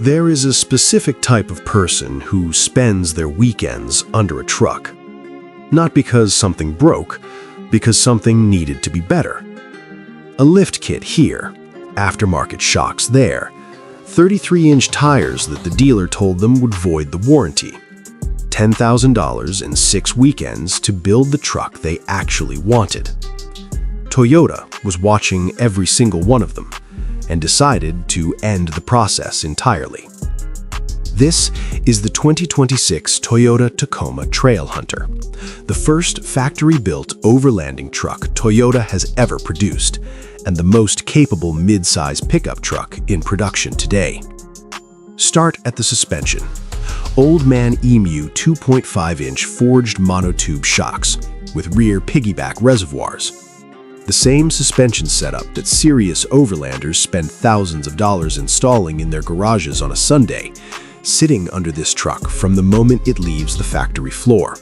There is a specific type of person who spends their weekends under a truck. Not because something broke, because something needed to be better. A lift kit here, aftermarket shocks there, 33-inch tires that the dealer told them would void the warranty, $10,000 and 6 weekends to build the truck they actually wanted. Toyota was watching every single one of them and decided to end the process entirely. This is the 2026 Toyota Tacoma Trailhunter, the first factory-built overlanding truck Toyota has ever produced, and the most capable mid-size pickup truck in production today. Start at the suspension. Old Man Emu 2.5-inch forged monotube shocks with rear piggyback reservoirs. The same suspension setup that serious overlanders spend thousands of dollars installing in their garages on a Sunday, sitting under this truck from the moment it leaves the factory floor.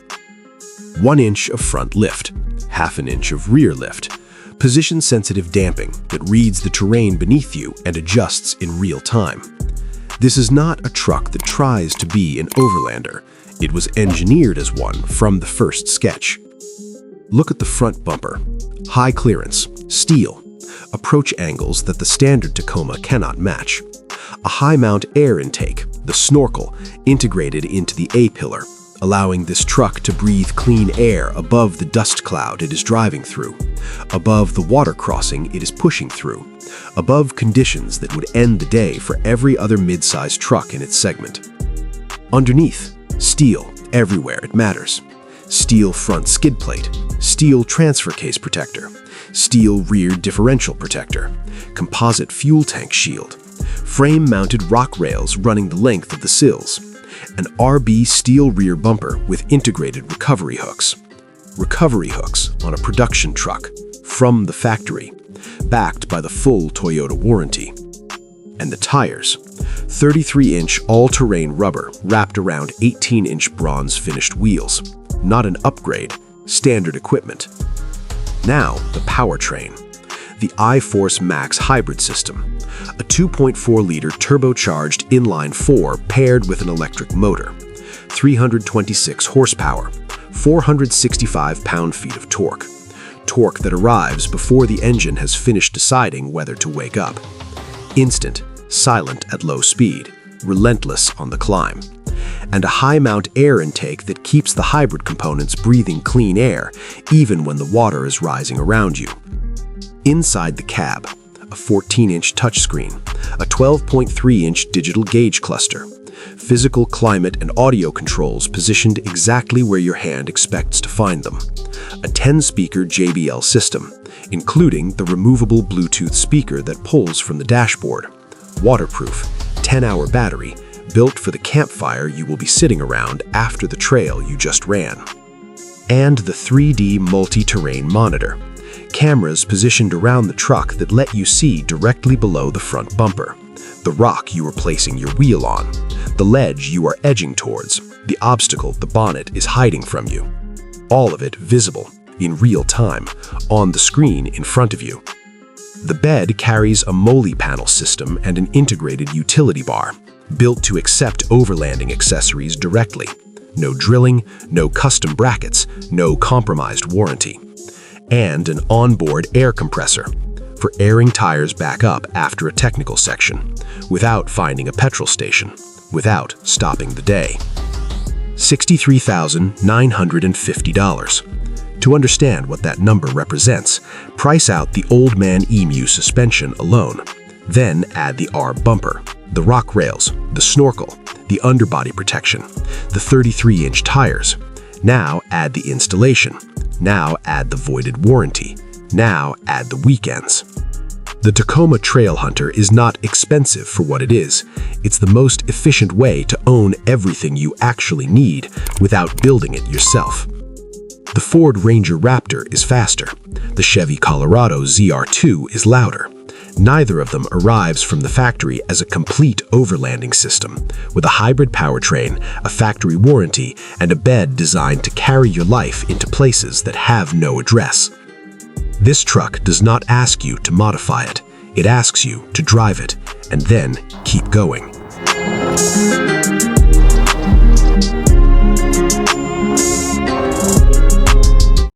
1 inch of front lift, 1/2 inch of rear lift, position-sensitive damping that reads the terrain beneath you and adjusts in real time. This is not a truck that tries to be an overlander. It was engineered as one from the first sketch. Look at the front bumper. High clearance, steel, approach angles that the standard Tacoma cannot match. A high-mount air intake, the Snorkel, integrated into the A-pillar, allowing this truck to breathe clean air above the dust cloud it is driving through, above the water crossing it is pushing through, above conditions that would end the day for every other mid-size truck in its segment. Underneath, steel everywhere it matters. Steel front skid plate, steel transfer case protector, steel rear differential protector, composite fuel tank shield, frame-mounted rock rails running the length of the sills, an RB steel rear bumper with integrated recovery hooks. Recovery hooks on a production truck from the factory, backed by the full Toyota warranty. And the tires, 33-inch all-terrain rubber wrapped around 18-inch bronze-finished wheels. Not an upgrade, standard equipment. Now, the powertrain. The iForce MAX Hybrid system, a 2.4-liter turbocharged inline-4 paired with an electric motor, 326 horsepower, 465 pound-feet of torque. Torque that arrives before the engine has finished deciding whether to wake up. Instant, silent at low speed, relentless on the climb. And a high-mount air intake that keeps the hybrid components breathing clean air even when the water is rising around you. Inside the cab, a 14-inch touchscreen, a 12.3-inch digital gauge cluster, physical climate and audio controls positioned exactly where your hand expects to find them, a 10-speaker JBL system, including the removable Bluetooth speaker that pulls from the dashboard, waterproof, 10-hour battery, built for the campfire you will be sitting around after the trail you just ran. And the 3D multi-terrain monitor, cameras positioned around the truck that let you see directly below the front bumper, the rock you are placing your wheel on, the ledge you are edging towards, the obstacle the bonnet is hiding from you. All of it visible, in real time, on the screen in front of you. The bed carries a Molle panel system and an integrated utility bar, built to accept overlanding accessories directly. No drilling, no custom brackets, no compromised warranty. And an onboard air compressor for airing tires back up after a technical section, without finding a petrol station, without stopping the day. $63,950. To understand what that number represents, price out the Old Man Emu suspension alone. Then add the R bumper, the rock rails, the Snorkel, the underbody protection, the 33-inch tires. Now add the installation. Now add the voided warranty. Now add the weekends. The Tacoma Trailhunter is not expensive for what it is. It's the most efficient way to own everything you actually need without building it yourself. The Ford Ranger Raptor is faster. The Chevy Colorado ZR2 is louder. Neither of them arrives from the factory as a complete overlanding system, with a hybrid powertrain, a factory warranty, and a bed designed to carry your life into places that have no address. This truck does not ask you to modify it. It asks you to drive it, and then keep going. you.